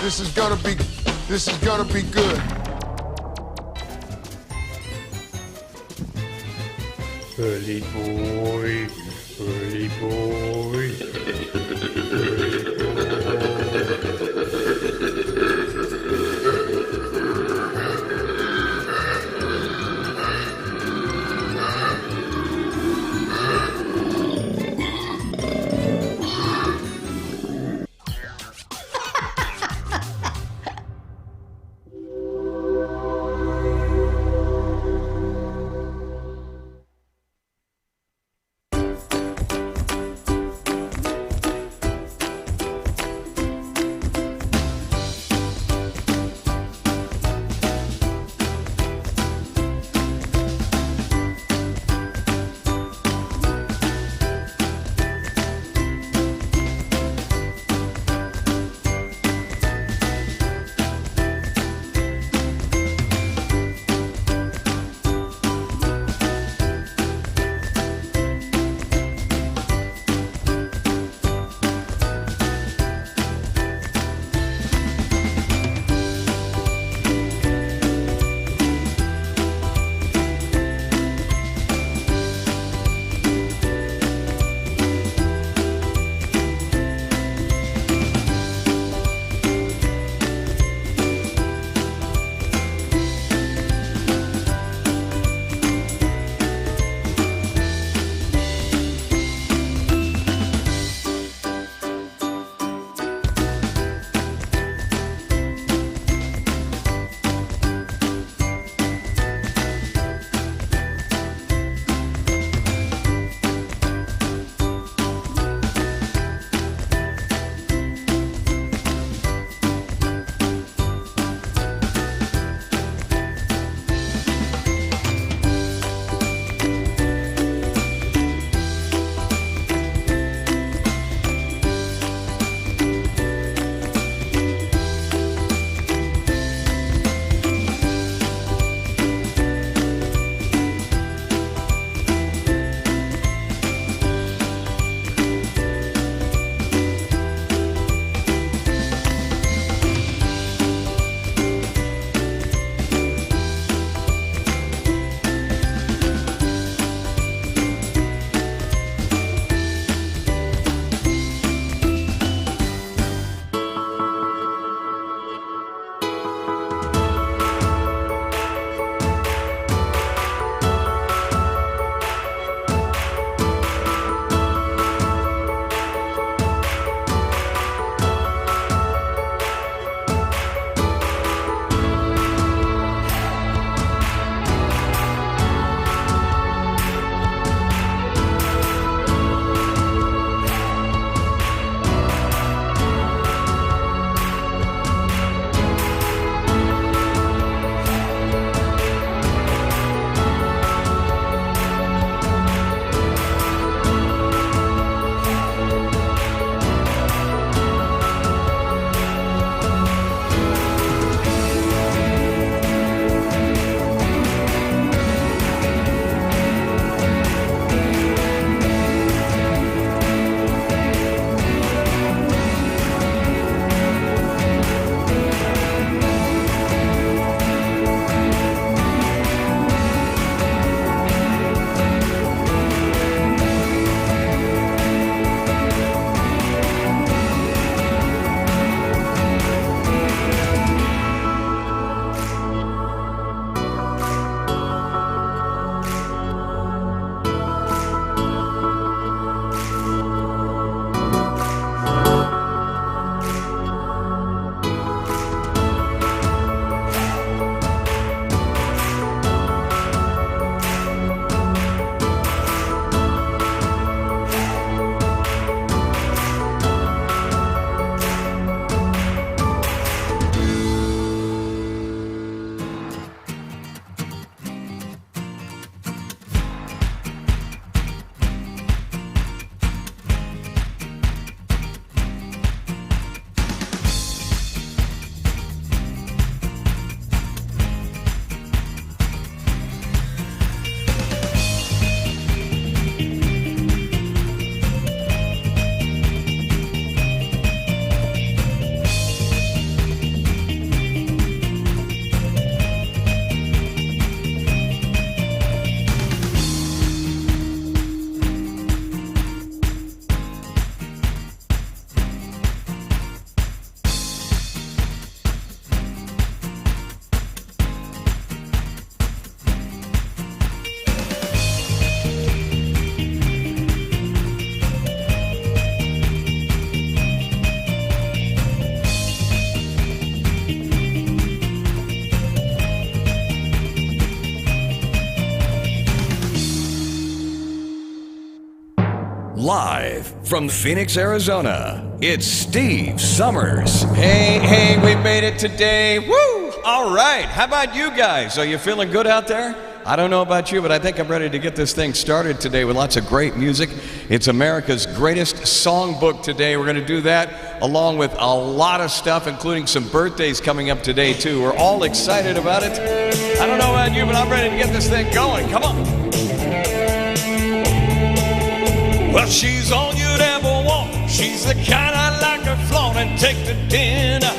This is gonna be good. Early boy, early boy, From Phoenix, Arizona, it's Steve Summers. Hey, we made it today. Woo! All right, how about you guys? Are you feeling good out there? I don't know about you, but I think I'm ready to get this thing started today with lots of great music. It's America's greatest songbook today. We're going to do that along with a lot of stuff, including some birthdays coming up today, too. We're all excited about it. I don't know about you, but I'm ready to get this thing going. Come on. Well, she's all you'd ever want. She's the kind I'd like to flaunt and take to dinner.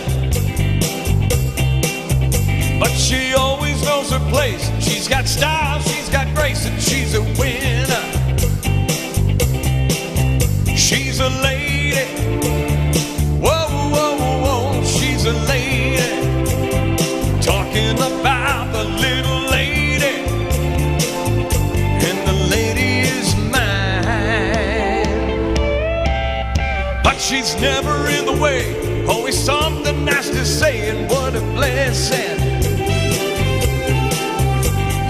But she always knows her place. She's got style, she's got grace, and she's a winner. She's a lady. Whoa, whoa, whoa, she's a lady. Talking about the little lady. And the lady is mine. But she's never in the way. Always something nice to say, and what a blessing.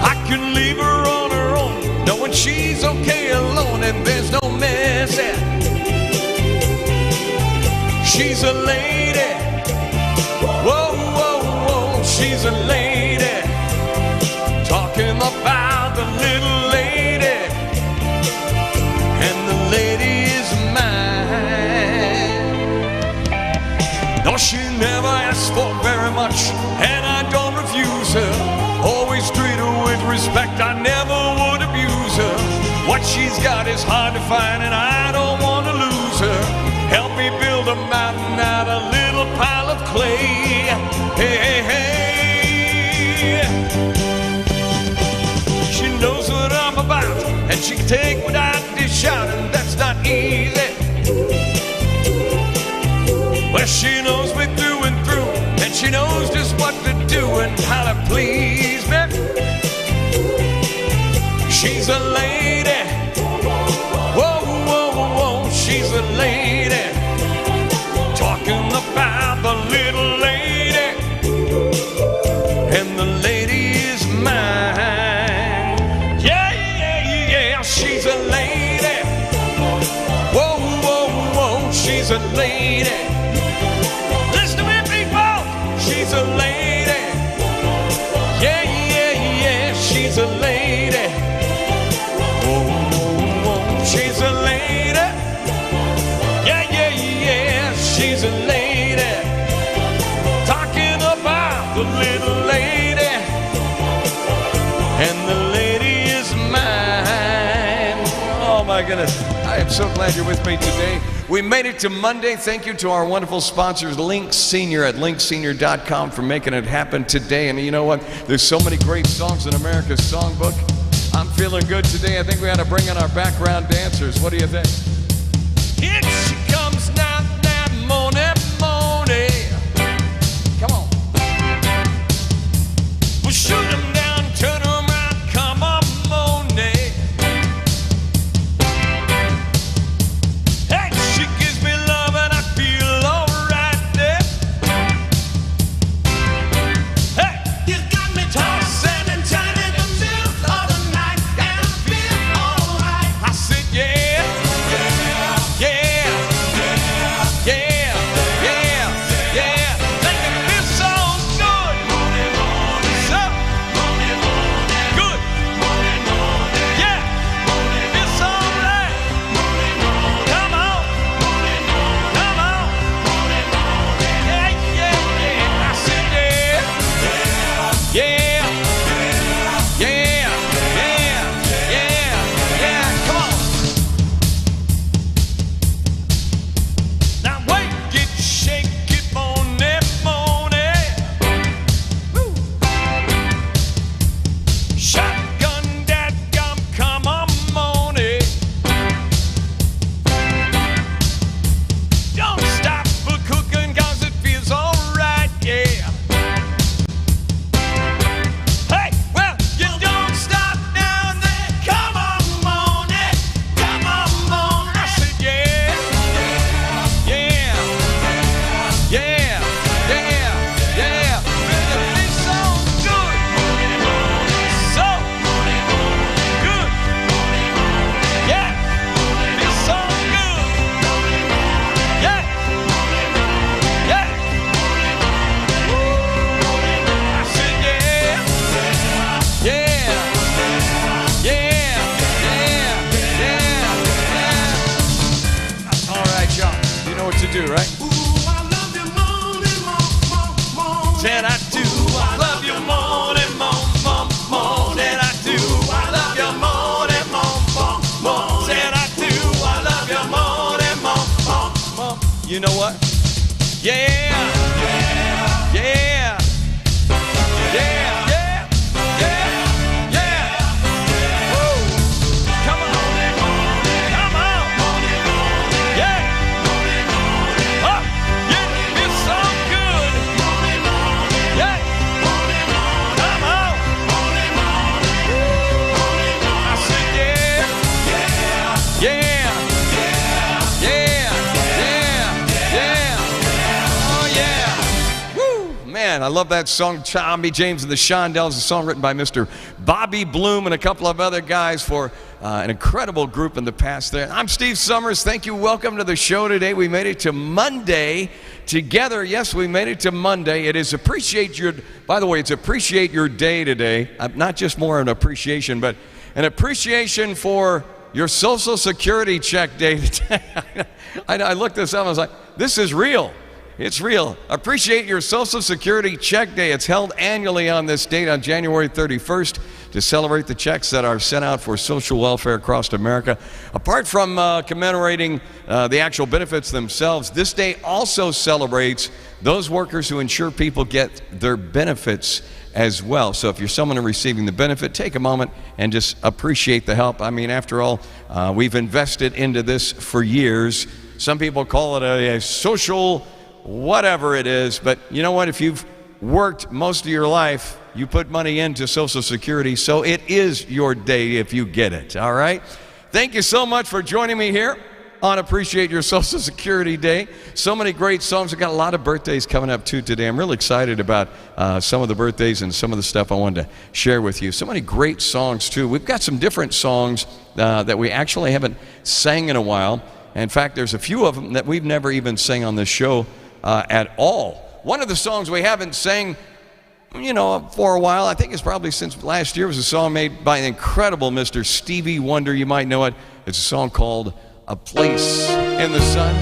I can leave her on her own, knowing she's okay alone and there's no messing. She's a lady. Whoa, whoa, whoa, she's a lady. Talking about the little lady. And the lady is mine. No, she never asks for very much, and I don't refuse her. Always treat her with respect, I never would abuse her. What she's got is hard to find, and I don't want to lose her. Help me build a mountain out of a little pile of clay. Hey, hey, hey. She knows what I'm about, and she can take what I dish out, and that's not easy. Well, she knows me through and through, and she knows just what to do and how to please me. She's a lady. Whoa, whoa, whoa, she's a lady. Talking about the little lady. And the lady is mine. Yeah, yeah, yeah, she's a lady. Whoa, whoa, whoa, she's a lady. Listen to me, people. She's a lady. Yeah, yeah, yeah, she's a lady. Whoa, whoa, whoa, she's a lady. Yeah, yeah, yeah, she's a lady. Talking about the little lady. And the lady is mine. Oh my goodness, I am so glad you're with me today. We made it to Monday. Thank you to our wonderful sponsors, Link Senior at linksenior.com, for making it happen today. And you know what? There's so many great songs in America's Songbook. I'm feeling good today. I think we ought to bring in our background dancers. What do you think? Here she comes now, now, Moni, Moni. Come on. We'll shoot them down, turn them around. Come on, Moni. Hey, she gives me love and I feel alright there. Hey, you got me tossing and turning the middle of the night, and I feel alright. I said, yeah. to do, right? Said I do, I love you more and more than I do. I love you more and more. Said I do, I love you more and more. You know what? Yeah, yeah, yeah, yeah, yeah, yeah, yeah. Woo. Come on, come on, yeah. Oh, yeah, it's so good. Yeah, come on. I said yeah, yeah, yeah, yeah, yeah. Oh yeah. Woo. Man, I love that song, Tommy James and the Shondells, a song written by Mr. Bobby Bloom and a couple of other guys for an incredible group in the past there. I'm Steve Summers. Thank you. Welcome to the show today. We made it to Monday together. Yes, we made it to Monday. It is by the way, it's Appreciate Your Day today. Not just more an appreciation, but an appreciation for your Social Security check day today. I looked this up. I was like, this is real. It's real. Appreciate Your Social Security Check Day. It's held annually on this date on January 31st to celebrate the checks that are sent out for social welfare across America. Apart from commemorating the actual benefits themselves, this day also celebrates those workers who ensure people get their benefits as well. So if you're someone receiving the benefit, take a moment and just appreciate the help. I mean, after all, we've invested into this for years. Some people call it a social whatever it is, but you know what? If you've worked most of your life, you put money into Social Security, so it is your day if you get it, all right? Thank you so much for joining me here on Appreciate Your Social Security Day. So many great songs. We've got a lot of birthdays coming up too today. I'm really excited about some of the birthdays and some of the stuff I wanted to share with you. So many great songs too. We've got some different songs that we actually haven't sang in a while. In fact, there's a few of them that we've never even sang on this show at all. One of the songs we haven't sang, for a while, I think it's probably since last year, was a song made by an incredible Mr. Stevie Wonder. You might know it. It's a song called A Place in the Sun.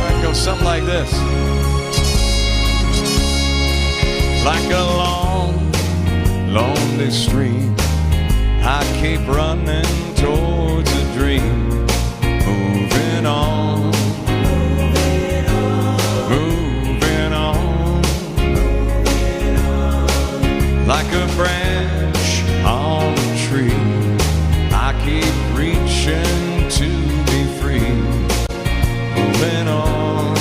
It goes something like this. Like a long, lonely stream, I keep running towards a dream, moving on. Like a branch on a tree, I keep reaching to be free. Moving on,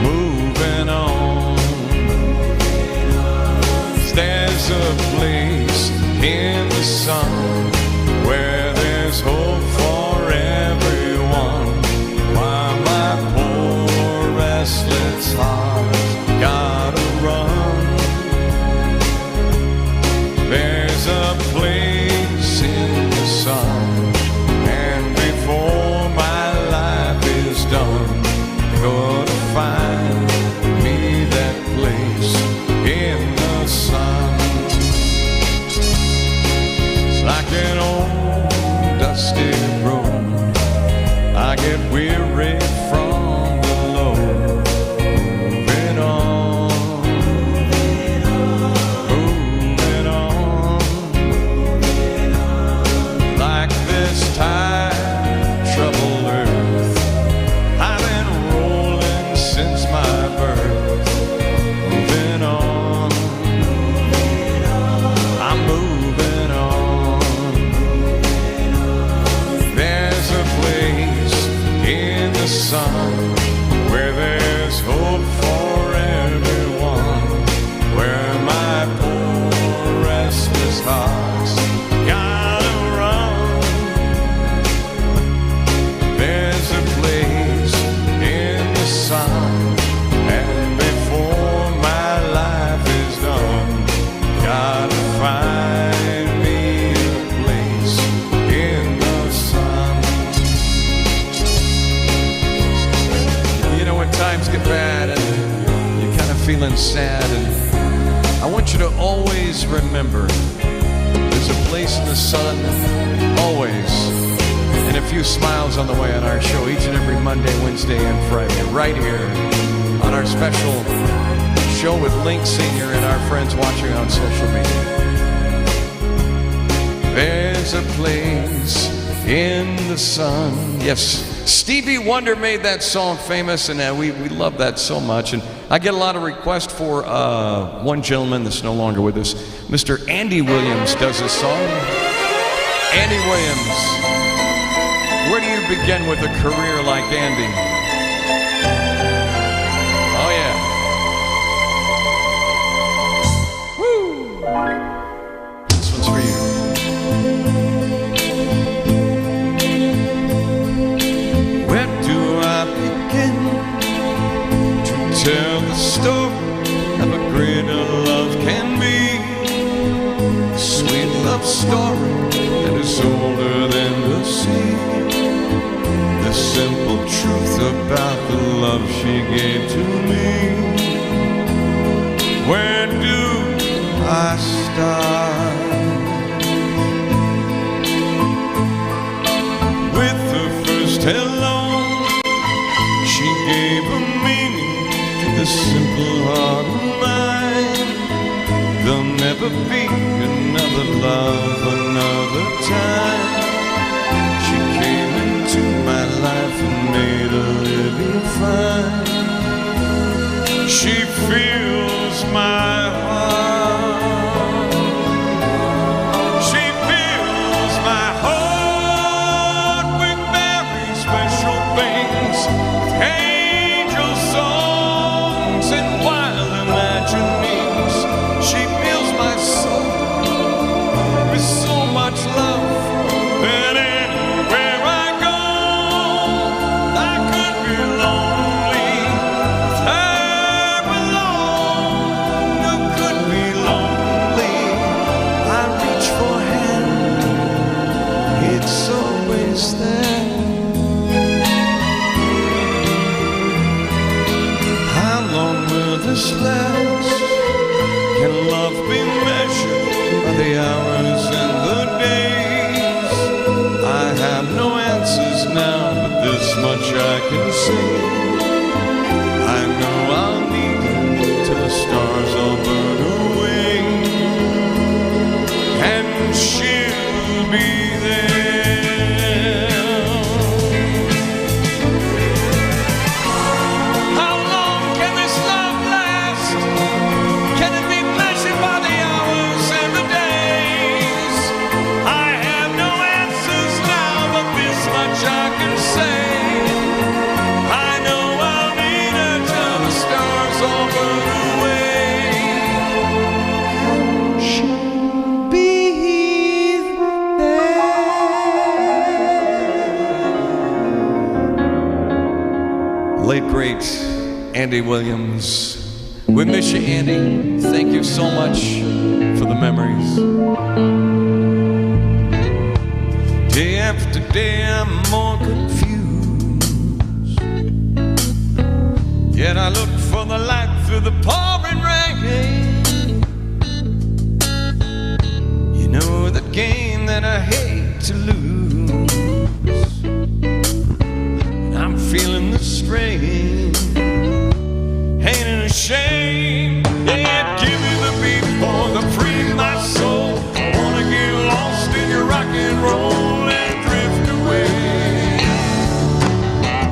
moving on. There's a place in the sun where there's hope for everyone. Why my poor restless heart gotta run. There's a place in the sun, and before my life is done, gonna find me that place in the sun. Like an old dusty road, I get weary from the load. Moving on, moving on. Like this tide troubled earth, I've been rolling since my birth. Moving on, I'm moving on. There's a place in the sun where there's hope for everyone, where my poor restless heart's gotta run. There's a place in the sun, and before my life is done, gotta find me a place in the sun. You know, when times get bad and you're kind of feeling sad, and I want you to always remember there's a place in the sun, always. And if few smiles on the way on our show each and every Monday, Wednesday, and Friday, right here on our special show with Link Senior and our friends watching on social media. There's a place in the sun. Yes, Stevie Wonder made that song famous, and we love that so much. And I get a lot of requests for one gentleman that's no longer with us. Mr. Andy Williams does this song. Andy Williams. Where do you begin with a career like Andy? Oh, yeah. Woo! This one's for you. Where do I begin to tell the story of a greater love can be? A sweet love story that is older than the sea. The simple truth about the love she gave to me. Where do I start? With the first hello, she gave a meaning to the simple heart of mine. There'll never be another love, another time. She came into my life and made a living fine. She fills my heart. She fills my heart with very special things, angel songs and wild imaginings. She fills my soul with so much love that anywhere I go, I could be lonely with her alone. You could be lonely. I reach for a hand, it's always there. How long will this last? Can love be measured by the hours and the days? I have no answers now, but this much I can say. I know I'll need her till the stars all burn away, and she'll be there. How long can this love last? Can it be measured by the hours and the days? I have no answers now, but this much I can say. I know I'll need her till the stars all burn away. She'll be there. Late great Andy Williams. We miss you, Andy. Thank you so much for the memories. Day after day, I'm more confused. Yet I look for the light through the pouring rain. You know that game that I hate to lose. And I'm feeling the strain. Ain't it a shame? Yeah, give me the beat for the free my soul. I wanna get lost in your rock and roll and drift away.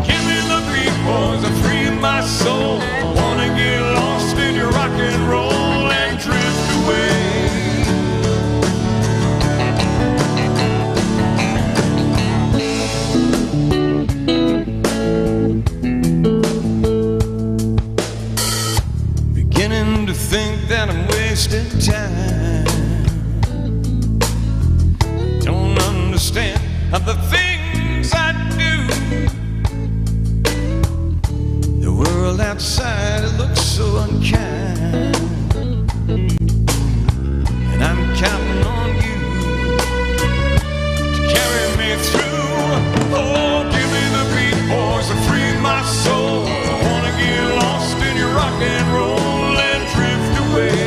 Give me the beat for the free my soul. I wanna get lost in your rock and roll and drift away. Beginning to think that I'm wasting time. Don't understand the things I do. The world outside looks so unkind, and I'm counting on you to carry me through. Oh, give me the beat, boys, to free my soul. I wanna get lost in your rock and roll and drift away.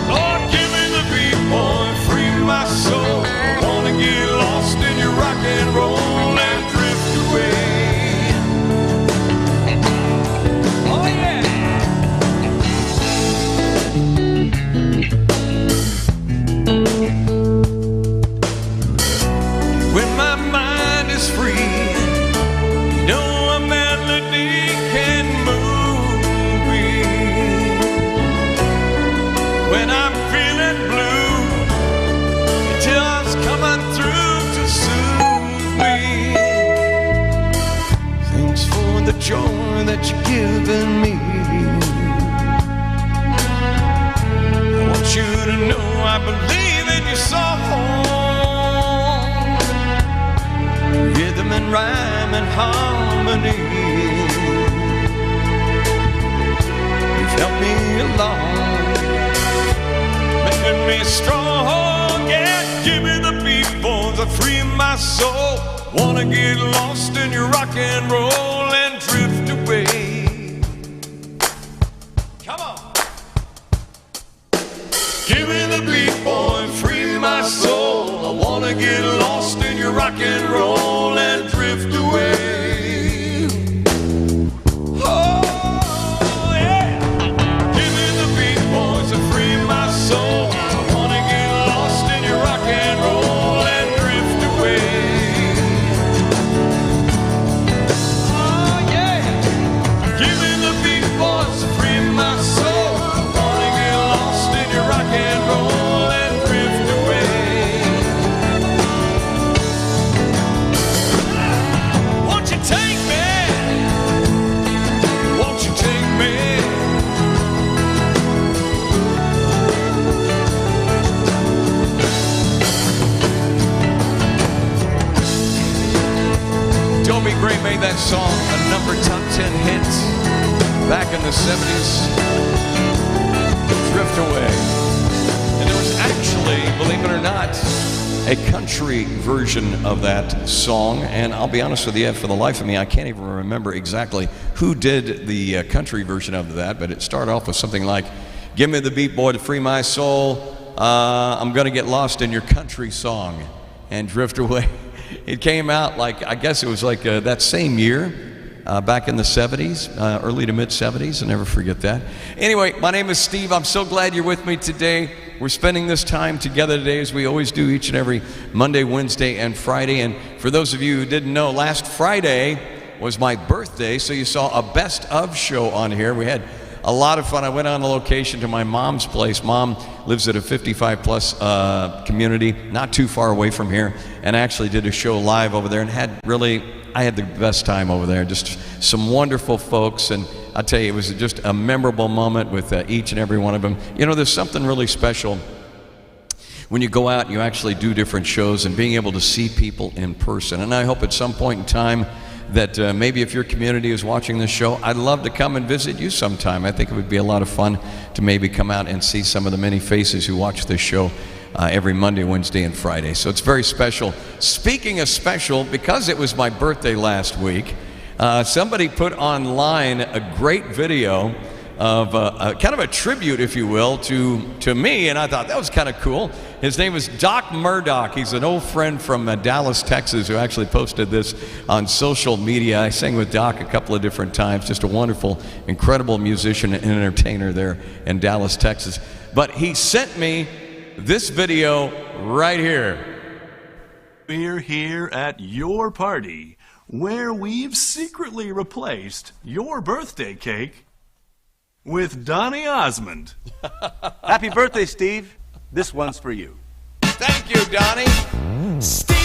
Lord, give me the beat, boy, free my soul. I wanna get lost in your rock and roll and drift away. Oh yeah. When my mind is free, no a melody can move me. When I'm feeling blue, it just coming through to soothe me. Thanks for the joy that you're giving me. I want you to know I believe in your song. Rhythm and rhyme and harmony. You've helped me along, making me strong. Yeah, give me the beat, boys, to free my soul. Wanna get lost in your rock and roll and drift away. Come on. Give me the beat, boy, free my soul. I wanna get lost in your rock and roll and drift away. Oh, yeah. Give me the beat, boys, to free my soul. I wanna get lost in your rock and roll and drift away. Oh, yeah. Give me the beat, boys, to free my soul. I wanna get lost in your rock and roll and drift away. Won't you take me? Won't you take me? Toby Gray made that song a number top 10 hit back in the 70s. Drift Away. And there was actually, believe it or not, a country version of that song. And I'll be honest with you, for the life of me, I can't even remember exactly who did the country version of that, but it started off with something like, give me the beat, boy, to free my soul. I'm gonna get lost in your country song and drift away. It came out like, I guess it was like that same year, back in the 70s, early to mid 70s. I'll never forget that. Anyway, my name is Steve. I'm so glad you're with me today. We're spending this time together today, as we always do each and every Monday, Wednesday, and Friday. And for those of you who didn't know, last Friday was my birthday, so you saw a best of show on here. We had a lot of fun. I went on a location to my mom's place. Mom lives at a 55 plus community, not too far away from here, and actually did a show live over there and I had the best time over there. Just some wonderful folks, and I'll tell you, it was just a memorable moment with each and every one of them. You know, there's something really special when you go out and you actually do different shows and being able to see people in person. And I hope at some point in time that maybe if your community is watching this show, I'd love to come and visit you sometime. I think it would be a lot of fun to maybe come out and see some of the many faces who watch this show every Monday, Wednesday, and Friday. So it's very special. Speaking of special, because it was my birthday last week, somebody put online a great video of kind of a tribute, if you will, to me, and I thought that was kind of cool. His name is Doc Murdoch. He's an old friend from Dallas, Texas, who actually posted this on social media. I sang with Doc a couple of different times. Just a wonderful, incredible musician and entertainer there in Dallas, Texas. But he sent me this video right here. We're here at your party, where we've secretly replaced your birthday cake with Donny Osmond. Happy birthday, Steve. This one's for you. Thank you, Donnie. Steve,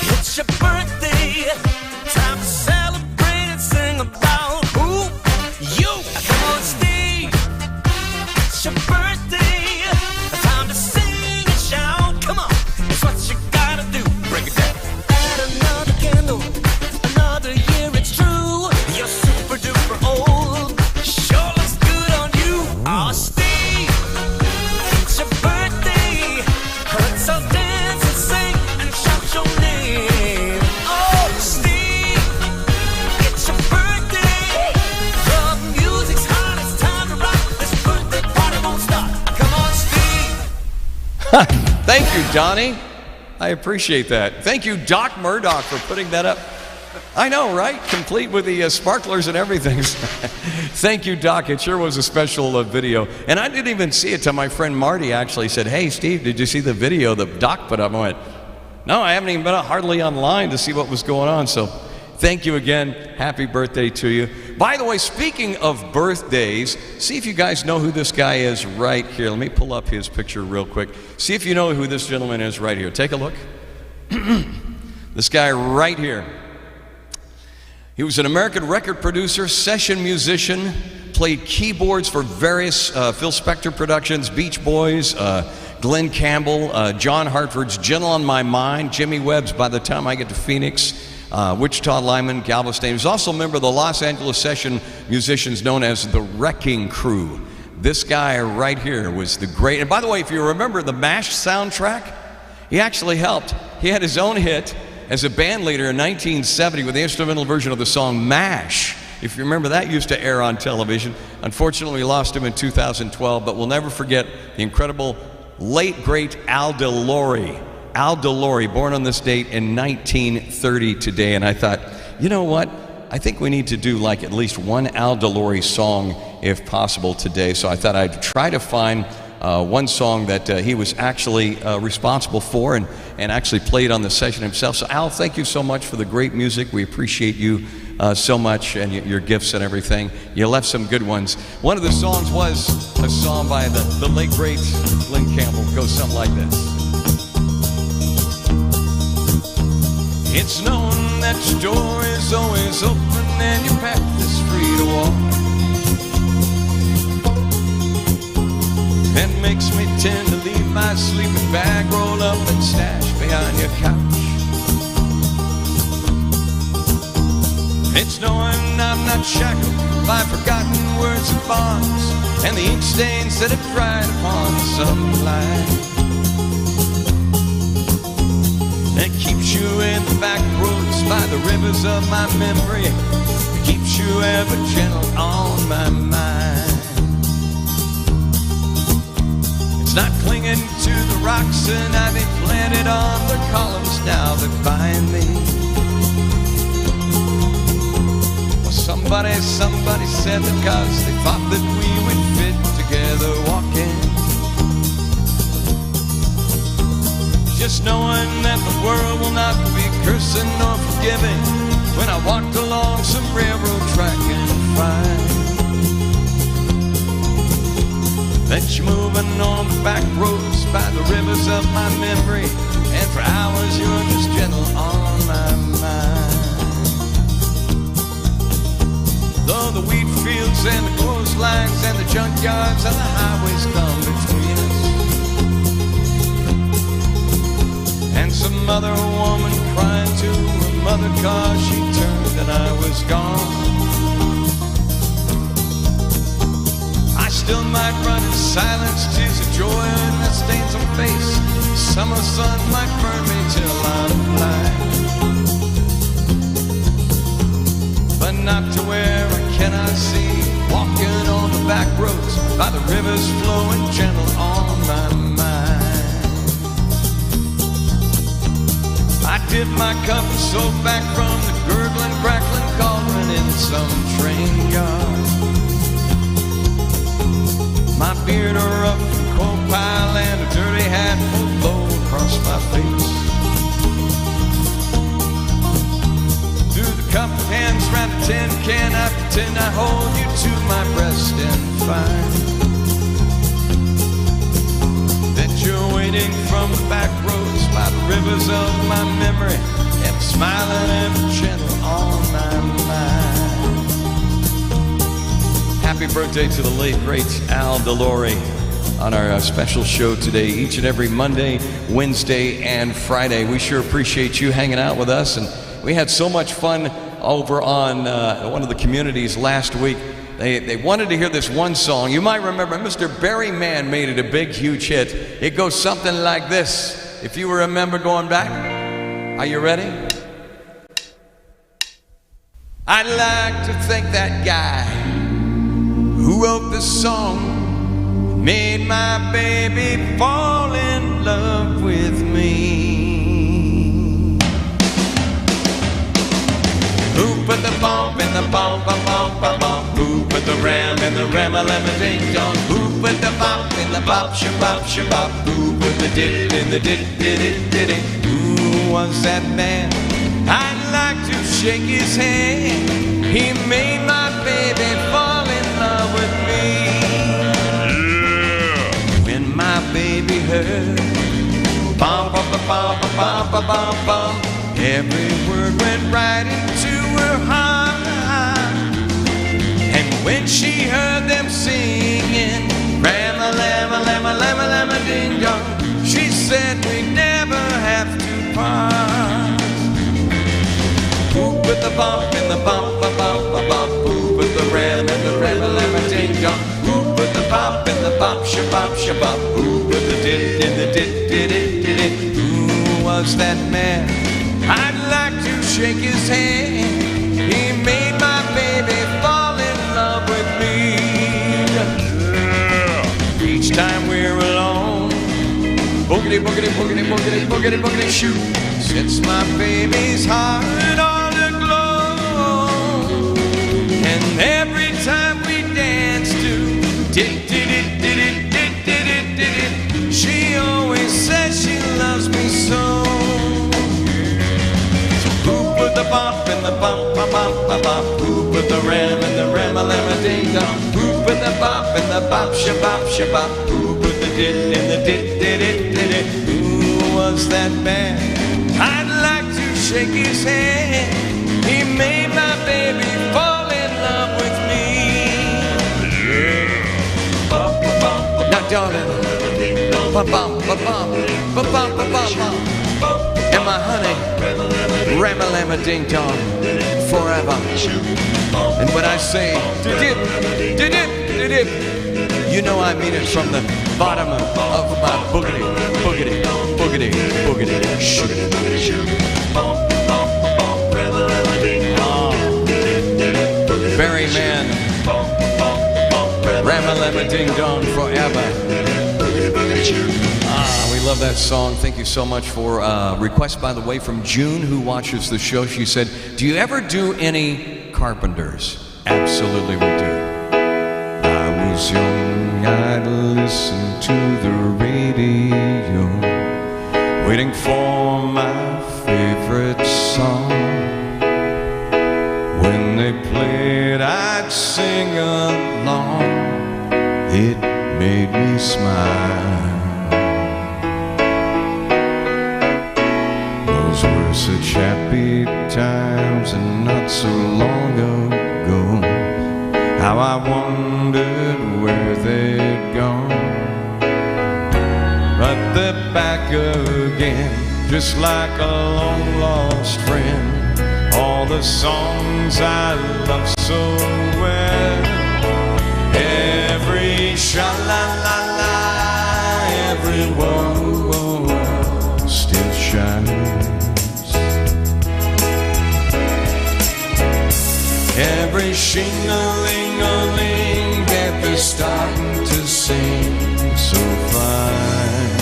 it's your birthday. Time to celebrate and sing about who you. Come on, Steve. It's your birthday. Time to sing and shout. Come on, it's what you gotta do. Break it down. Add another candle, another year. It's true. You're super duper old. Sure looks good on you. Oh, Steve. It's your birthday. Let's all dance and sing and shout your name. Oh, Steve, it's your birthday. The music's hot, it's time to rock. This birthday party won't stop. Come on, Steve. Thank you, Donnie. I appreciate that. Thank you, Doc Murdoch, for putting that up. I know, right? Complete with the sparklers and everything. Thank you, Doc. It sure was a special video. And I didn't even see it till my friend Marty actually said, "Hey, Steve, did you see the video that Doc put up?" I went, "No, I haven't even been hardly online to see what was going on." So thank you again. Happy birthday to you. By the way, speaking of birthdays, see if you guys know who this guy is right here. Let me pull up his picture real quick. See if you know who this gentleman is right here. Take a look. This guy right here. He was an American record producer, session musician, played keyboards for various Phil Spector productions, Beach Boys, Glenn Campbell, John Hartford's Gentle on My Mind, Jimmy Webb's By the Time I Get to Phoenix, Wichita Lineman, Galveston. He was also a member of the Los Angeles session musicians known as the Wrecking Crew. This guy right here was the great, and by the way, if you remember the MASH soundtrack, he actually helped. He had his own hit as a band leader in 1970 with the instrumental version of the song MASH. If you remember, that used to air on television. Unfortunately, we lost him in 2012, but we'll never forget the incredible late, great Al DeLory. Al DeLory, born on this date in 1930 today, and I thought, you know what? I think we need to do like at least one Al DeLory song if possible today, so I thought I'd try to find one song that he was actually responsible for and actually played on the session himself. So Al, thank you so much for the great music. We appreciate you so much and your gifts and everything. You left some good ones. One of the songs was a song by the late great Glenn Campbell. It goes something like this. It's known that your door is always open and your path is free to walk. That makes me tend to leave my sleeping bag rolled up and stashed behind your couch. It's knowing I'm not shackled by forgotten words and bonds and the ink stains that have dried upon some line. That keeps you in the back roads by the rivers of my memory. It keeps you ever gentle on my mind. It's not clinging to the rocks and ivy planted on the columns now that bind me. Well, somebody said that 'cause they thought that we would fit together walking. Just knowing that the world will not be cursing nor forgiving when I walked along some railroad track and find that you're moving on the back roads by the rivers of my memory, and for hours you're just gentle on my mind. Though the wheat fields and the clotheslines and the junkyards and the highways come between us, and some other woman crying to her mother 'cause she turned and I was gone, still might run in silence, tears of joy and that stains on face. Summer sun might burn me till I'm blind, but not to where I cannot see. Walking on the back roads by the rivers flowing gentle on my mind. I dip my cup of soap back from the gurgling, crackling cauldron in some train yard. My beard a rough and coal pile and a dirty hat pulled low across my face. Through the cup hands round a tin can, I pretend I hold you to my breast and find that you're waiting from the back roads by the rivers of my memory, and smiling ever gentle on my mind. Happy birthday to the late, great Al DeLory on our special show today, each and every Monday, Wednesday, and Friday. We sure appreciate you hanging out with us, and we had so much fun over on one of the communities last week. They wanted to hear this one song. You might remember Mr. Barry Mann made it a big, huge hit. It goes something like this, if you remember going back. Are you ready? I'd like to thank that guy who wrote this song, made my baby fall in love with me. ram and the ram-a-lam-a ding dong. Who put the bop in the bop, shabop, shabop? Who put the dip in the dip, did it, did it? Who was that man? I'd like to shake his hand. He made my baby fall in love with me. When my baby heard bum bum bum bum bum bum bum bum, every word went right into her heart. And when she heard them singing ram-a-lam-a-lam-a-lam-a-lam-a ding dong, she said we'd never have to part. Who put the bump in the bump, a bump, a bump? Who put the ram in the ram-a-lam-a ding dong? Who put the bump in the bump, shabop, shabop? Who put the dip in the dip, did it, did it? Who was that man? I'd like to shake his hand. He made my baby fall in love with me. Each time we're alone, boogity, boogity, boogity, boogity, boogity, boogity, shoot, sets my baby's heart on aglow. And every time we dance to dit, dit, dit, dit, dit, dit, dit, dit, she always says she loves me so. Who put the bump in the bump, a bump, a bump? Who put the ram in the ram-a-lam-a ding dong? Who put the bump in the bop, shabop, shabop? Who put the dit in the dit, dit, dit, dit, dit? Who was that man? I'd like to shake his hand. He made my baby fall in love with me. Now, darling, ba-bum, ba-bum, ba-bum, ba-bum, ba-bum. And my honey, ram-a-lam-a ding-dong, forever. And when I say did-dip, did-dip, did-dip, you know I mean it from the bottom of my boogity, boogity, boogity, boogity, shoot. Barry Man, ram-a-lam-a ding-dong, forever. We love that song. Thank you so much for request, by the way, from June, who watches the show. She said, do you ever do any Carpenters? Absolutely we do. I was young, I'd listen to the radio, waiting for my favorite song. When they played, I'd sing along. It made me smile. Those were such happy times, and not so long ago, how I wondered where they'd gone. But they're back again, just like a long-lost friend. All the songs I love so well, every sha-la-la-la, every whoa-whoa still shines. Every shing-a-ling-a-ling that they're starting to sing so fine.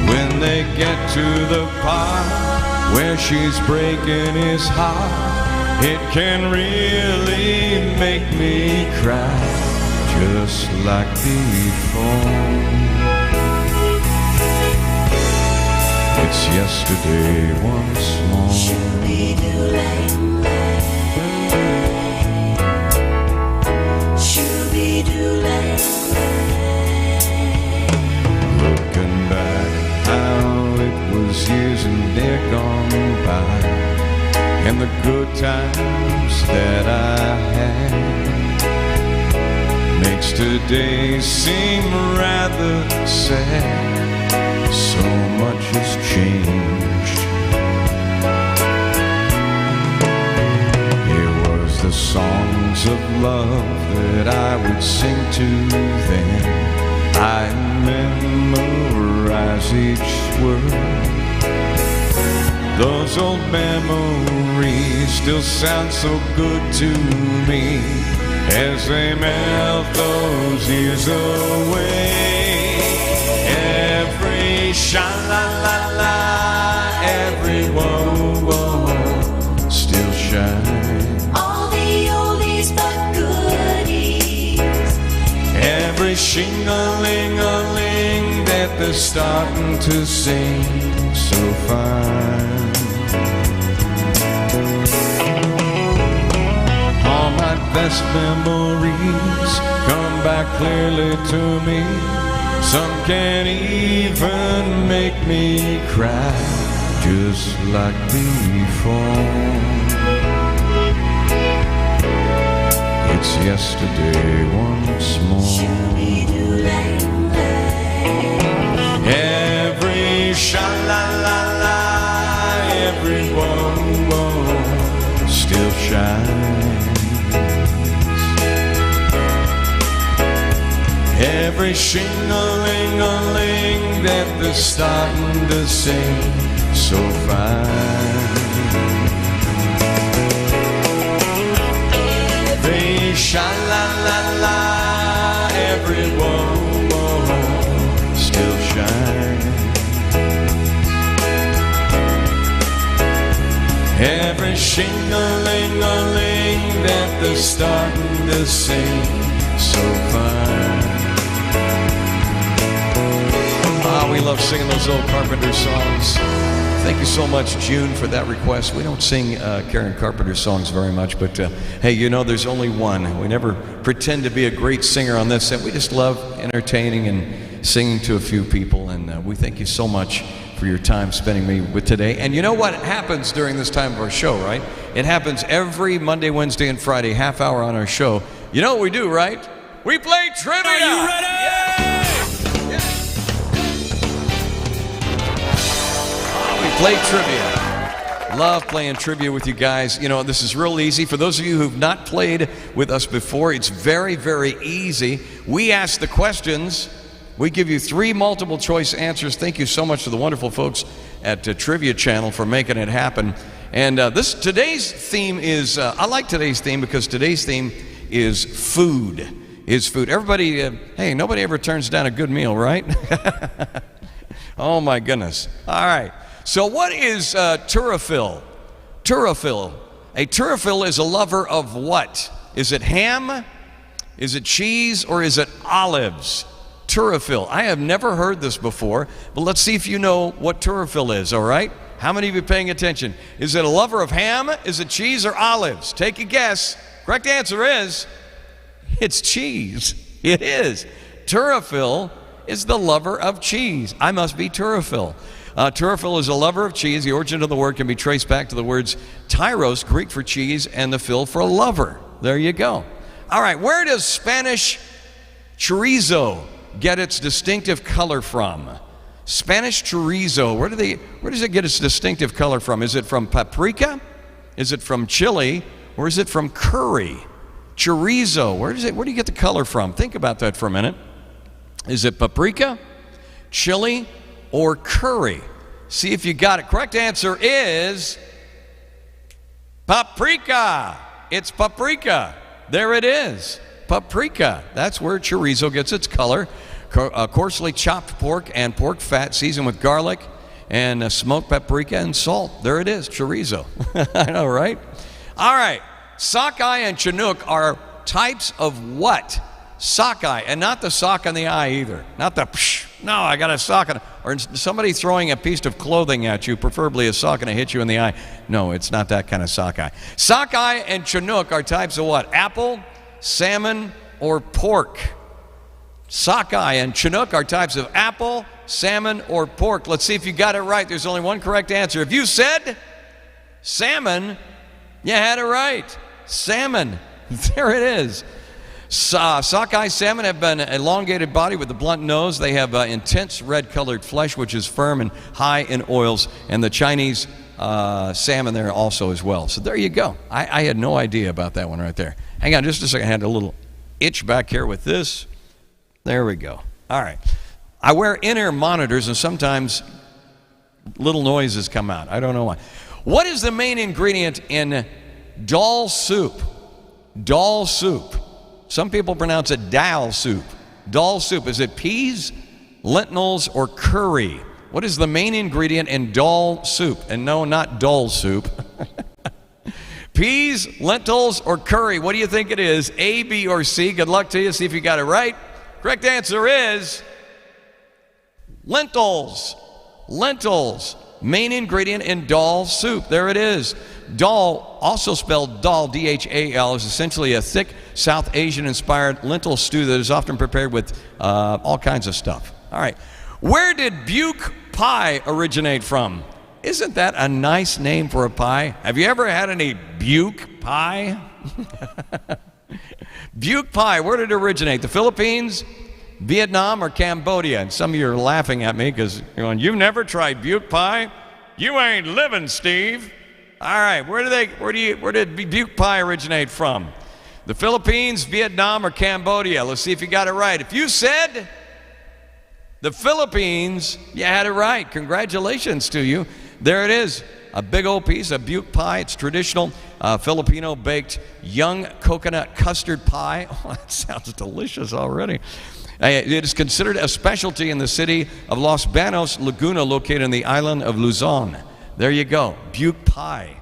When they get to the part where she's breaking his heart, it can really make me cry, just like before. It's yesterday once more. Looking back how it was years and they're gone by, and the good times that I had, makes today seem rather sad. So much has changed. Here was the songs of love that I would sing to them. I memorize each word. Those old memories still sound so good to me as they melt those years away. Every sha-la-la-la, every whoa-whoa still shines. they're starting to sing so fine. All my best memories come back clearly to me. Some can even make me cry, just like before. It's yesterday once more. Every sha-la-la-la, every whoa-whoa still shines. Every shing-a-ling-a-ling that they're starting to sing so fine. Every sha-la-la-la, every whoa-whoa still shines. Every shing-a-ling-a-ling that they're starting to sing so fine. We love singing those old Carpenter songs. Thank you so much, June, for that request. We don't sing Karen Carpenter songs very much, but hey, you know, there's only one. We never pretend to be a great singer on this set. We just love entertaining and singing to a few people, and we thank you so much for your time spending me with today. And you know what happens during this time of our show, right? It happens every Monday, Wednesday, and Friday, half hour on our show. You know what we do, right? We play trivia! Are you ready? Play trivia. Love playing trivia with you guys. You know, this is real easy. For those of you who've not played with us before, it's very, very easy. We ask the questions. We give you 3 multiple choice answers. Thank you so much to the wonderful folks at Trivia Channel for making it happen. And today's theme is, I like today's theme because today's theme is food. Everybody, hey, nobody ever turns down a good meal, right? Oh my goodness. All right. So what is turophil? Turophil. A turophil is a lover of what? Is it ham? Is it cheese? Or is it olives? Turophil. I have never heard this before, but let's see if you know what turophil is, all right? How many of you are paying attention? Is it a lover of ham? Is it cheese or olives? Take a guess. Correct answer is, it's cheese. It is. Turophil is the lover of cheese. I must be turophil. Turophil is a lover of cheese. The origin of the word can be traced back to the words tyros, Greek for cheese, and the phil for lover. There you go. All right, where does Spanish chorizo get its distinctive color from? Spanish chorizo, where does it get its distinctive color from? Is it from paprika? Is it from chili? Or is it from curry? Chorizo, where do you get the color from? Think about that for a minute. Is it paprika, chili, or curry? See if you got it. Correct answer is paprika. It's paprika. There it is. Paprika. That's where chorizo gets its color. Coarsely chopped pork and pork fat seasoned with garlic and smoked paprika and salt. There it is, chorizo. I know, right? All right. Sockeye and Chinook are types of what? Sockeye, and not the sock on the eye either. Not the psh, no, I got a sock on, or somebody throwing a piece of clothing at you, preferably a sock, and hit you in the eye. No, it's not that kind of sockeye. Sockeye and Chinook are types of what? Apple, salmon, or pork? Sockeye and Chinook are types of apple, salmon, or pork. Let's see if you got it right. There's only one correct answer. If you said salmon, you had it right. Salmon. There it is. Sockeye salmon have an elongated body with a blunt nose. They have intense red-colored flesh, which is firm and high in oils. And the Chinese salmon there also as well. So there you go. I had no idea about that one right there. Hang on just a second. I had a little itch back here with this. There we go. All right. I wear in-ear monitors, and sometimes little noises come out. I don't know why. What is the main ingredient in dal soup? Dal soup. Some people pronounce it dal soup. Dal soup. Is it peas, lentils, or curry? What is the main ingredient in dal soup? And no, not dull soup. Peas, lentils, or curry? What do you think it is? A, B, or C? Good luck to you. See if you got it right. Correct answer is Lentils. Lentils. Main ingredient in dal soup. There it is. Dal, also spelled dal, D-H-A-L, is essentially a thick South Asian-inspired lentil stew that is often prepared with all kinds of stuff. All right. Where did Buke pie originate from? Isn't that a nice name for a pie? Have you ever had any Buke pie? Buke pie, where did it originate? The Philippines, Vietnam, or Cambodia? And some of you are laughing at me because you're going, you've never tried Buke pie? You ain't living, Steve. All right, where did Buke pie originate from? The Philippines, Vietnam, or Cambodia? Let's see if you got it right. If you said the Philippines, you had it right. Congratulations to you. There it is. A big old piece of Buke pie. It's traditional Filipino baked young coconut custard pie. Oh, that sounds delicious already. It is considered a specialty in the city of Los Banos, Laguna, located in the island of Luzon. There you go, Buke pie.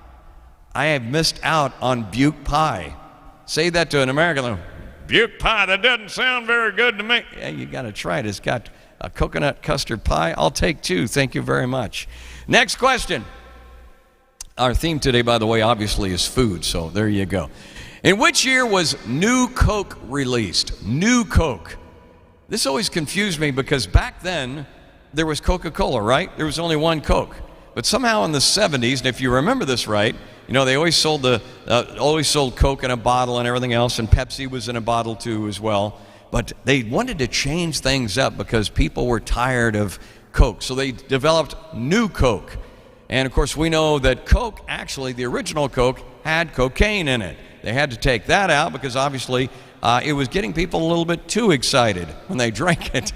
I have missed out on Buke pie. Say that to an American. Buke pie, that doesn't sound very good to me. Yeah, you got to try it. It's got a coconut custard pie. I'll take two. Thank you very much. Next question. Our theme today, by the way, obviously is food, so there you go. In which year was New Coke released? New Coke. This always confused me because back then there was Coca-Cola, right? There was only one Coke. But somehow in the 70s, and if you remember this right, you know, they always sold Coke in a bottle and everything else, and Pepsi was in a bottle too as well. But they wanted to change things up because people were tired of Coke. So they developed New Coke. And of course we know that Coke, actually the original Coke, had cocaine in it. They had to take that out because obviously it was getting people a little bit too excited when they drank it.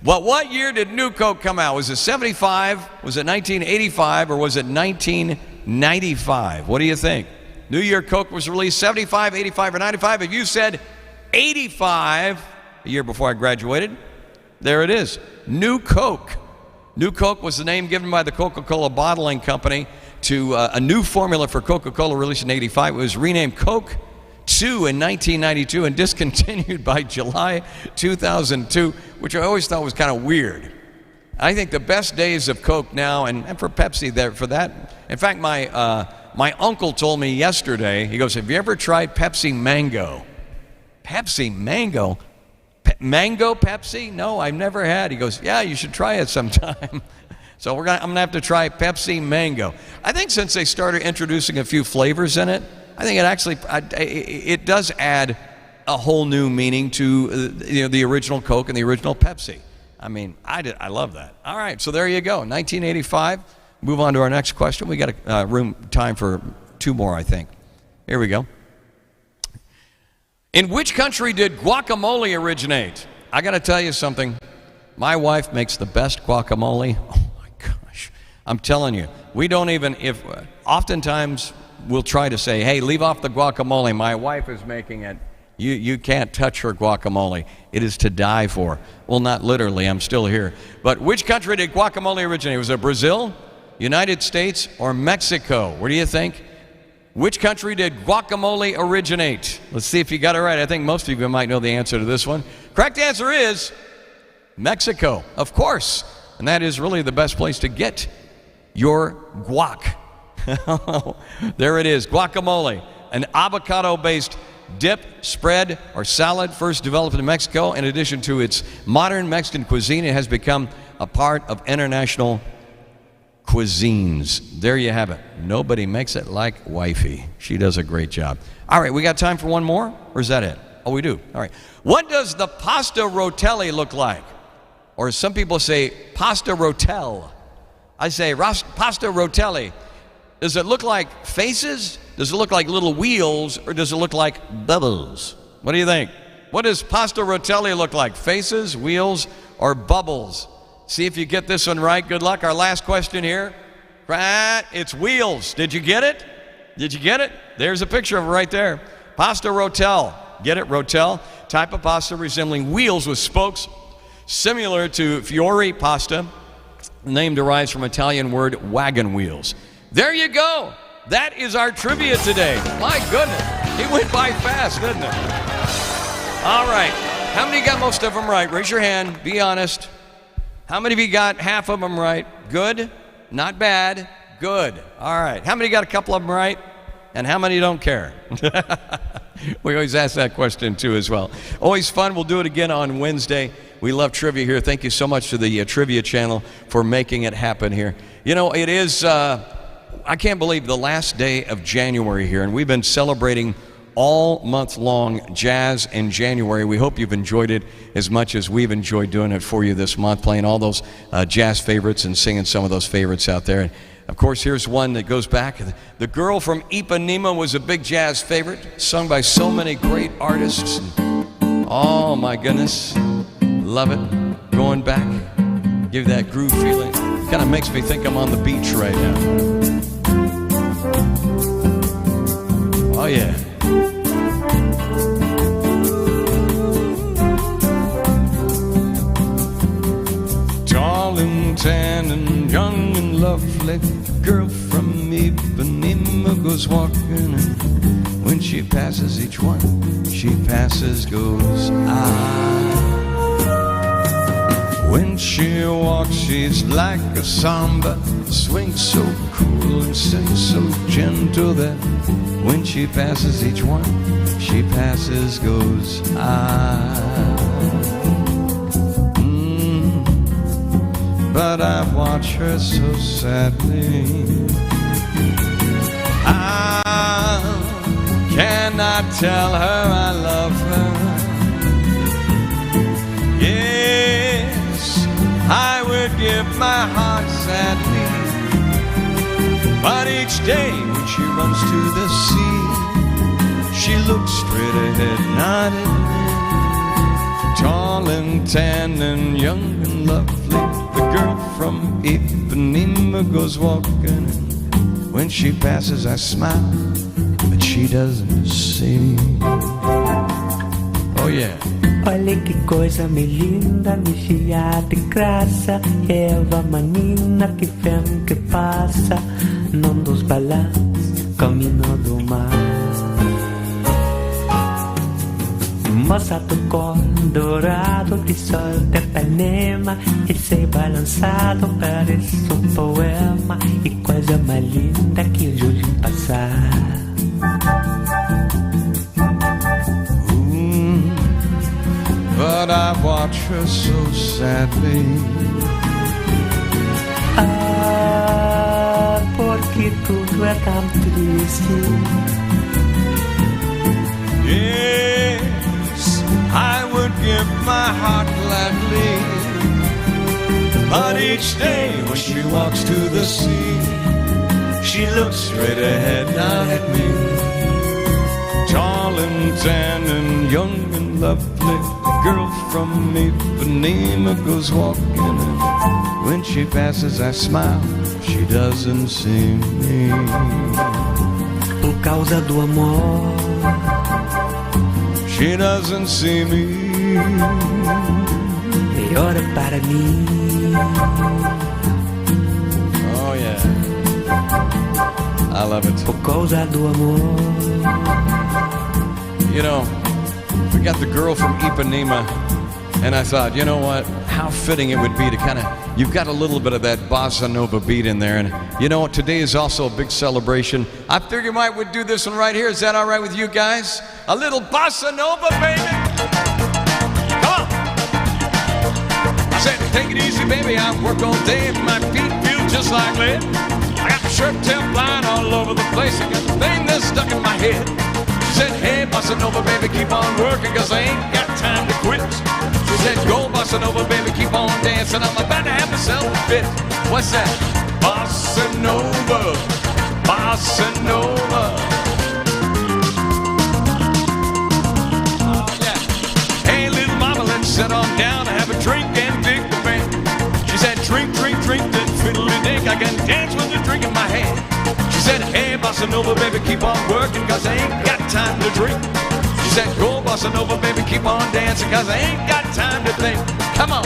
Well, what year did New Coke come out? Was it 75? Was it 1985? Or was it 1995? What do you think? New Year Coke was released 75, 85, or 95. If you said 85, a year before I graduated, there it is. New Coke. New Coke was the name given by the Coca-Cola bottling company to a new formula for Coca-Cola released in 85. It was renamed Coke 2 in 1992 and discontinued by July 2002, which I always thought was kind of weird. I think the best days of Coke now, and for Pepsi there for that. In fact, my uncle told me yesterday, he goes, have you ever tried Pepsi Mango? Pepsi Mango? Mango Pepsi? No, I've never had. He goes, yeah, you should try it sometime. So I'm gonna have to try Pepsi Mango. I think since they started introducing a few flavors in it, I think it actually it does add a whole new meaning to the original Coke and the original Pepsi. I mean, I love that. All right, so there you go. 1985. Move on to our next question. We got time for two more, I think. Here we go. In which country did guacamole originate? I got to tell you something. My wife makes the best guacamole. Oh my gosh. I'm telling you, we don't even, oftentimes we'll try to say, hey, leave off the guacamole. My wife is making it. You can't touch her guacamole. It is to die for. Well, not literally, I'm still here. But which country did guacamole originate? Was it Brazil, United States, or Mexico? Where do you think? Which country did guacamole originate? Let's see if you got it right. I think most of you might know the answer to this one. Correct answer is Mexico, of course. And that is really the best place to get your guac. There it is, guacamole, an avocado-based dip, spread, or salad first developed in Mexico. In addition to its modern Mexican cuisine, it has become a part of international cuisines. There you have it. Nobody makes it like wifey. She does a great job. All right, we got time for one more, or is that it? Oh, we do. All right. What does the pasta rotelli look like? Or some people say pasta rotel. I say pasta rotelli. Does it look like faces? Does it look like little wheels? Or does it look like bubbles? What do you think? What does pasta rotelli look like? Faces, wheels, or bubbles? See if you get this one right. Good luck. Our last question here. It's wheels. Did you get it? Did you get it? There's a picture of it right there. Pasta rotel. Get it? Rotel. Type of pasta resembling wheels with spokes, similar to fiori pasta. The name derives from Italian word wagon wheels. There you go. That is our trivia today. My goodness. It went by fast, didn't it? All right. How many got most of them right? Raise your hand. Be honest. How many of you got half of them right? Good? Not bad? Good. All right. How many got a couple of them right? And how many don't care? We always ask that question too as well. Always fun. We'll do it again on Wednesday. We love trivia here. Thank you so much to the Trivia Channel for making it happen here. You know, it is, I can't believe the last day of January here, and we've been celebrating all month long jazz in January. We hope you've enjoyed it as much as we've enjoyed doing it for you this month, playing all those jazz favorites and singing some of those favorites out there. And of course, here's one that goes back. The Girl from Ipanema was a big jazz favorite, sung by so many great artists. Oh my goodness, love it. Going back, give that groove feeling. Kind of makes me think I'm on the beach right now. Oh yeah. Tall and tan and young and lovely, girl from Ipanema goes walking, and when she passes each one, she passes goes when she walks, she's like a samba, swings so cool and sings so gentle that when she passes each one, she passes goes But I watch her so sadly. I cannot tell her I love her. Yes, I would give my heart sadly. But each day when she runs to the sea, she looks straight ahead, not at me. Tall and tan and young and lovely, the girl from Ipanema goes walking, and when she passes I smile, but she doesn't see. Oh yeah. Olha que coisa me linda, me cheia de graça. É uma menina que vem, que passa num dos balanços, caminho do mar. Moça do cor dourado de sol de Ipanema, e ser balançado parece poema. E coisa mais linda que eu já ouvi passar. But I watch her so sadly. Ah, porque tudo é tão triste. Yes, I would give my heart gladly. But each day when she walks to the sea, she looks straight ahead, not at me. Tall and tan and young and lovely, girl from Ipanema goes walking, and when she passes I smile, she doesn't see me. Por causa do amor, she doesn't see me. melhor para mim. Oh yeah, I love it. Por causa do amor. You know, we got the girl from Ipanema, and I thought, you know what, how fitting it would be to kind of, you've got a little bit of that bossa nova beat in there, and you know what, today is also a big celebration. I figured I would do this one right here. Is that all right with you guys? A little bossa nova, baby. Come on. I said, take it easy, baby. I work all day and my feet feel just like lead. I got the shirt tail flying all over the place. I got the thing that's stuck in my head. Said, hey, bossa nova, baby, keep on working, cause I ain't got time to quit. She said, go, bossa nova, baby, keep on dancing, I'm about to have myself a fit. What's that? Bossa nova, bossa nova. Oh, yeah. Hey, little mama, let's sit on down and have a drink and dig the band. She said, drink, drink, drink, then fiddle-de-dink, I can dance with a drink in my hand. She said, hey, bossa nova, baby, keep on working, cause I ain't got time to drink. She said, go, bossa nova, baby, keep on dancing, cause I ain't got time to think. Come on.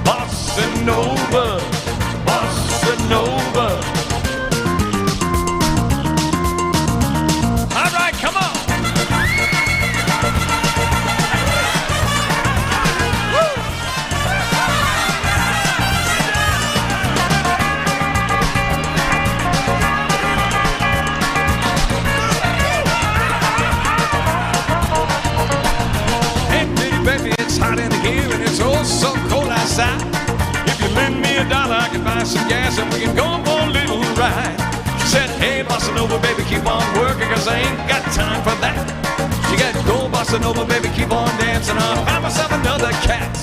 Bossa nova, bossa nova. All right, come on. Woo. we can go for a little ride. She said, hey, bossa nova, baby, keep on working, 'cause I ain't got time for that. She got gold bossa nova, baby, keep on dancing. I'll find myself another cat.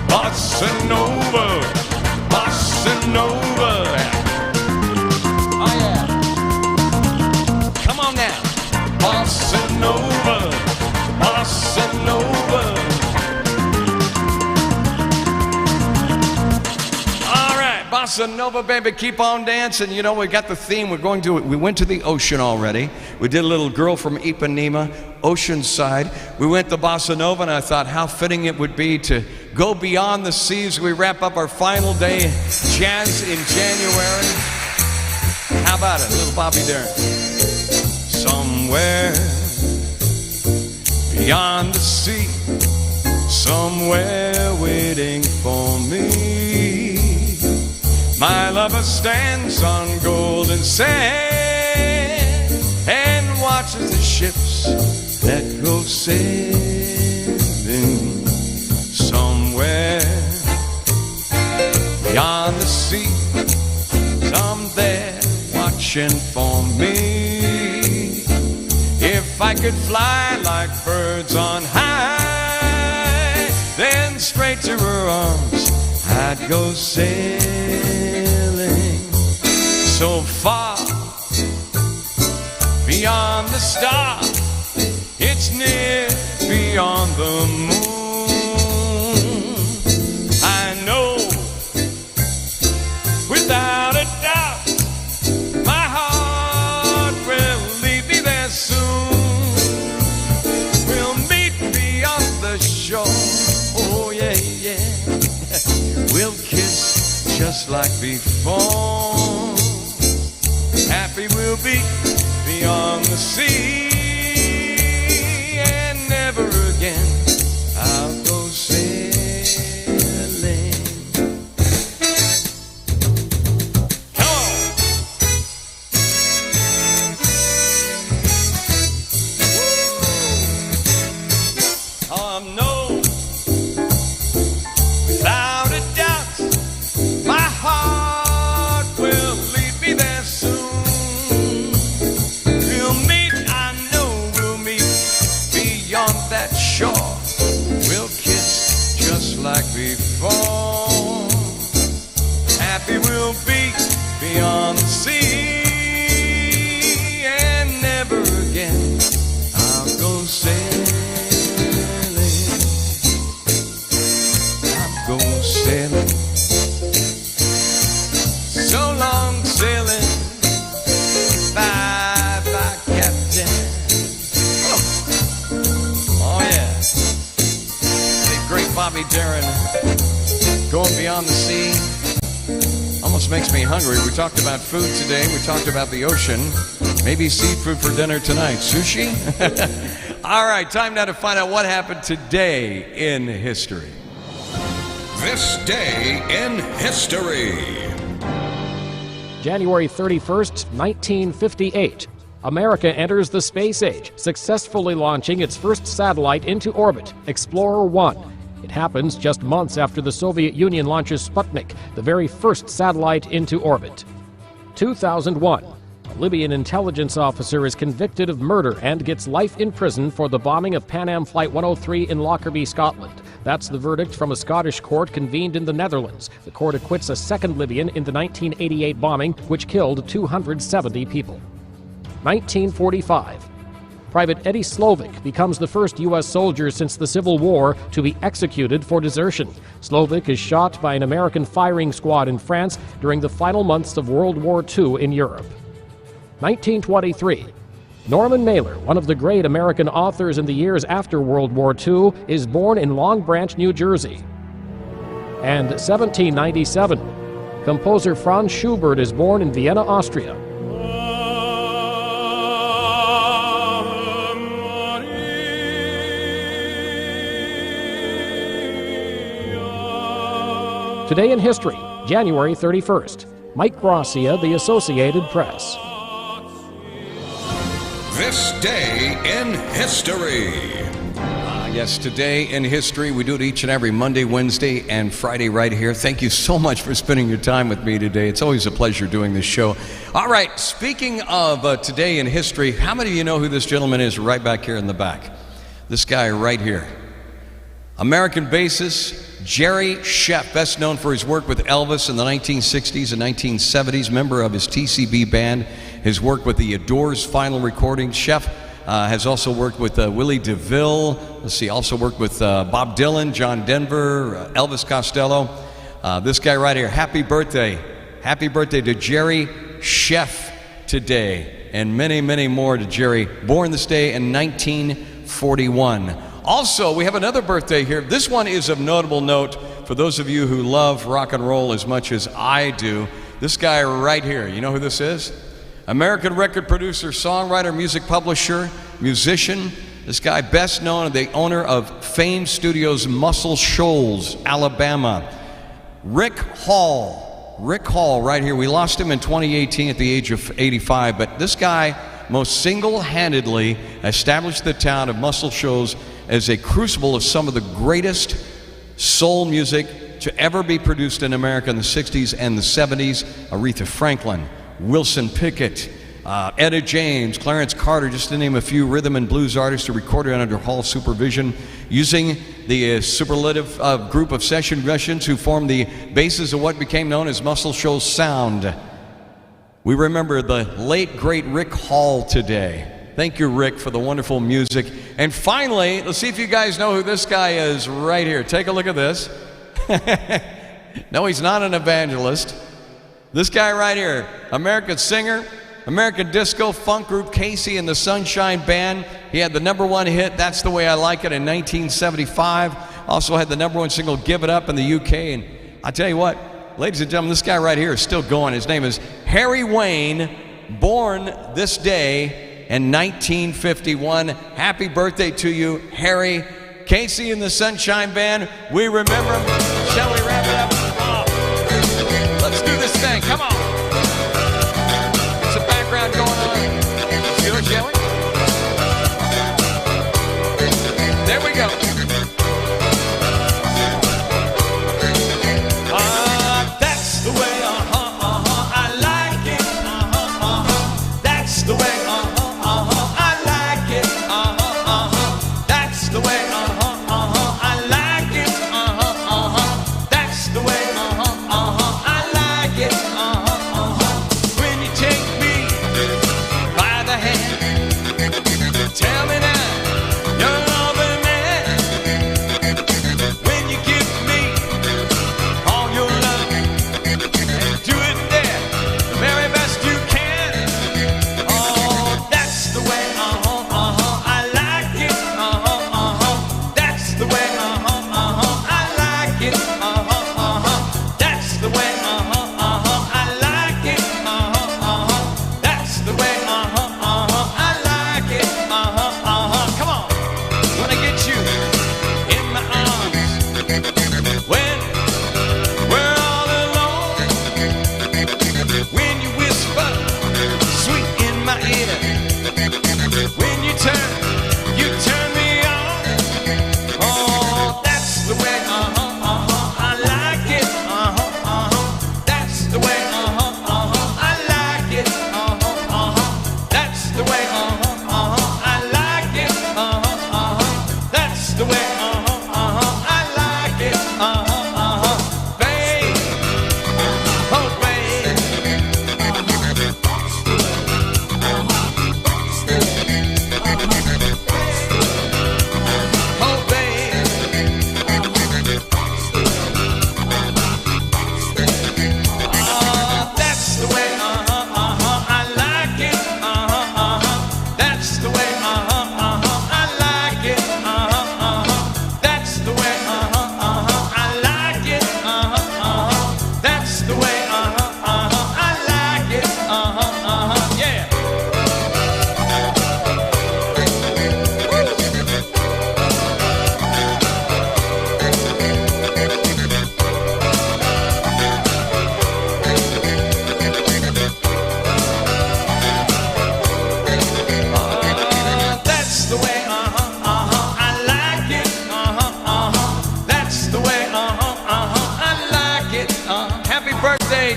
Bossa nova, bossa nova. Oh yeah. Come on now. Bossa nova, bossa nova. All right, bossa nova, baby, keep on dancing. You know, we got the theme. We went to the ocean already. We did a little Girl from Ipanema, Oceanside. We went to bossa nova, and I thought how fitting it would be to go beyond the seas. We wrap up our final day jazz in January. How about it, little Bobby Darin? Somewhere beyond the sea, somewhere waiting for me, my lover stands on golden sand and watches the ships that go sailing. Somewhere beyond the sea, some there watching for me. If I could fly like birds on high, then straight to her arms I'd go sailing. So far beyond the star, it's near beyond the moon. I know without a doubt my heart will lead me there soon. We'll meet beyond the shore. Oh yeah, yeah. We'll kiss just like before. Happy we'll be beyond the sea, and never again I'll go sailing. Come on. Oh, no, without a doubt, my heart will lead me there soon. We'll meet, I know we'll meet beyond that shore. We'll kiss just like before. Happy we'll be beyond the sea, and never again I'll go sailing. I'll go sailing. So long sailing. Bye bye, Captain. Oh yeah. The great Bobby Darin, going beyond the sea. Almost makes me hungry. We talked about food today. We talked about the ocean. Maybe seafood for dinner tonight. Sushi? All right, time now to find out what happened today in history. This day in history. January 31st, 1958. America enters the space age, successfully launching its first satellite into orbit, Explorer 1. It happens just months after the Soviet Union launches Sputnik, the very first satellite into orbit. 2001. A Libyan intelligence officer is convicted of murder and gets life in prison for the bombing of Pan Am Flight 103 in Lockerbie, Scotland. That's the verdict from a Scottish court convened in the Netherlands. The court acquits a second Libyan in the 1988 bombing, which killed 270 people. 1945. Private Eddie Slovic becomes the first U.S. soldier since the Civil War to be executed for desertion. Slovic is shot by an American firing squad in France during the final months of World War II in Europe. 1923. Norman Mailer, one of the great American authors in the years after World War II, is born in Long Branch, New Jersey. And 1797. Composer Franz Schubert is born in Vienna, Austria. Today in history, January 31st. Mike Gracia, The Associated Press. This day in history. Yes, today in history. We do it each and every Monday, Wednesday, and Friday right here. Thank you so much for spending your time with me today. It's always a pleasure doing this show. All right, speaking of today in history, how many of you know who this gentleman is right back here in the back? This guy right here. American bassist Jerry Sheff, best known for his work with Elvis in the 1960s and 1970s, member of his TCB band, his work with the Doors' final recording. Sheff has also worked with Willie DeVille. Let's see, also worked with Bob Dylan, John Denver, Elvis Costello. This guy right here, happy birthday. Happy birthday to Jerry Sheff today. And many, many more to Jerry, born this day in 1941. Also, we have another birthday here. This one is of notable note for those of you who love rock and roll as much as I do. This guy right here, you know who this is? American record producer, songwriter, music publisher, musician. This guy best known as the owner of Fame Studios, Muscle Shoals, Alabama. Rick Hall. Rick Hall right here. We lost him in 2018 at the age of 85, but this guy most single-handedly established the town of Muscle Shoals as a crucible of some of the greatest soul music to ever be produced in America in the 60s and the 70s. Aretha Franklin, Wilson Pickett, Etta James, Clarence Carter, just to name a few rhythm and blues artists who recorded under Hall's supervision, using the superlative group of session musicians who formed the basis of what became known as Muscle Shoals sound. We remember the late, great Rick Hall today. Thank you, Rick, for the wonderful music. And finally, let's see if you guys know who this guy is right here. Take a look at this. No, he's not an evangelist. This guy right here, American singer, American disco funk group Casey and the Sunshine Band. He had the #1 hit, That's the Way I Like It, in 1975. Also had the #1 single, Give It Up, in the UK. And I tell you what, ladies and gentlemen, this guy right here is still going. His name is Harry Wayne, born this day in 1951. Happy birthday to you, Harry. Casey and the Sunshine Band, we remember him. Shall we wrap it up? Oh. Let's do this thing, come on. Some background going on. Let's do it, shall we? There we go. That's the way, I like it. That's the way, I like it. That's the way, I like it. That's the way, I like it.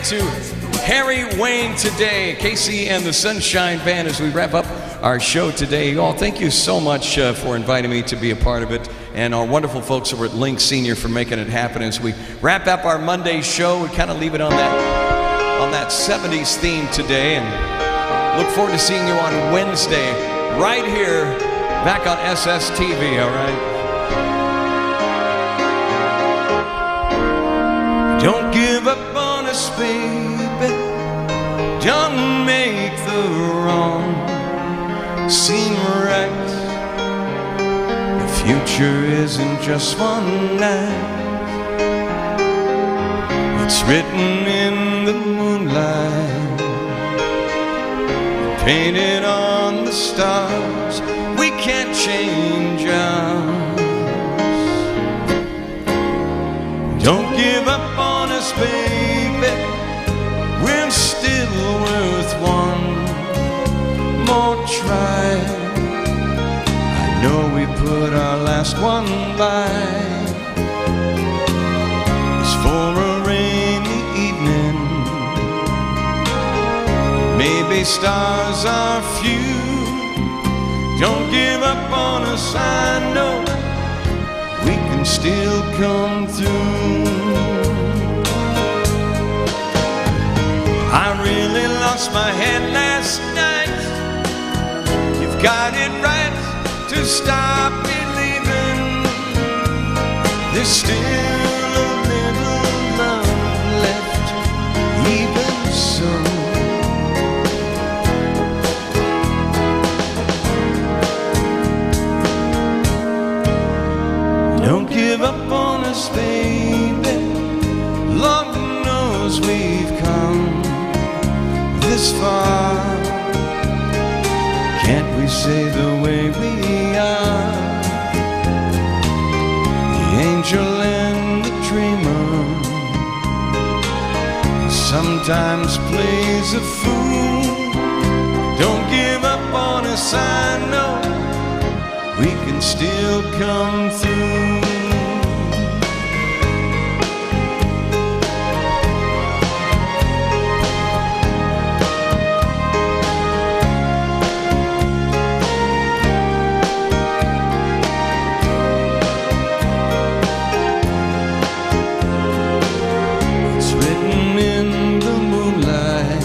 to Harry Wayne today, Casey and the Sunshine Band, as we wrap up our show today. You all, thank you so much for inviting me to be a part of it, and our wonderful folks over at Link Senior for making it happen. As we wrap up our Monday show, we kind of leave it on that 70s theme today, and look forward to seeing you on Wednesday right here back on SSTV, all right? Don't give up on us, baby. Don't make the wrong seem right. The future isn't just one night. It's written in the moonlight, painted on the stars. We can't change ours. Don't give up on us, baby. We're still worth one more try. I know we put our last one by. It's for a rainy evening. Maybe stars are few. Don't give up on us, I know we can still come through. I really lost my head last night. You've got it right to stop believing. There's still a little love left, even so. Don't give up on us, baby. Lord knows we've come this far. Can't we say the way we are? The angel and the dreamer sometimes plays a fool. Don't give up on us, I know we can still come through. It's written in the moonlight,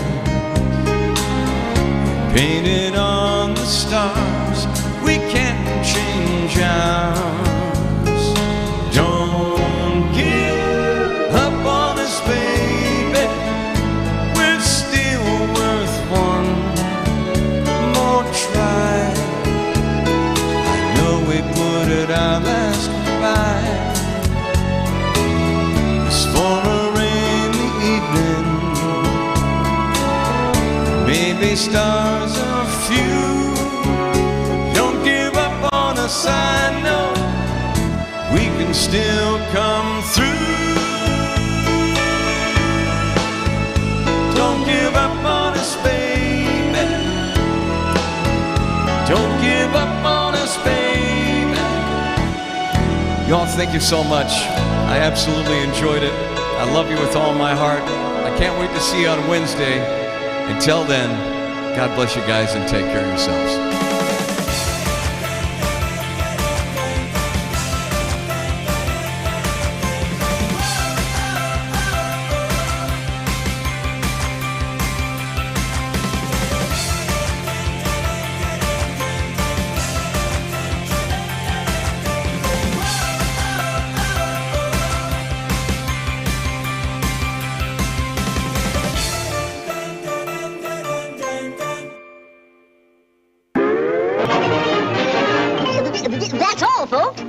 painted on the stars. We can't change ours. Don't give up on us, baby. We're still worth one more try. I know we put it our last goodbye. It's for a rainy evening. Maybe stars are few. I know we can still come through. Don't give up on us, baby. Don't give up on us, baby. Y'all, thank you so much. I absolutely enjoyed it. I love you with all my heart. I can't wait to see you on Wednesday. Until then, God bless you guys and take care of yourselves. That's all, folks.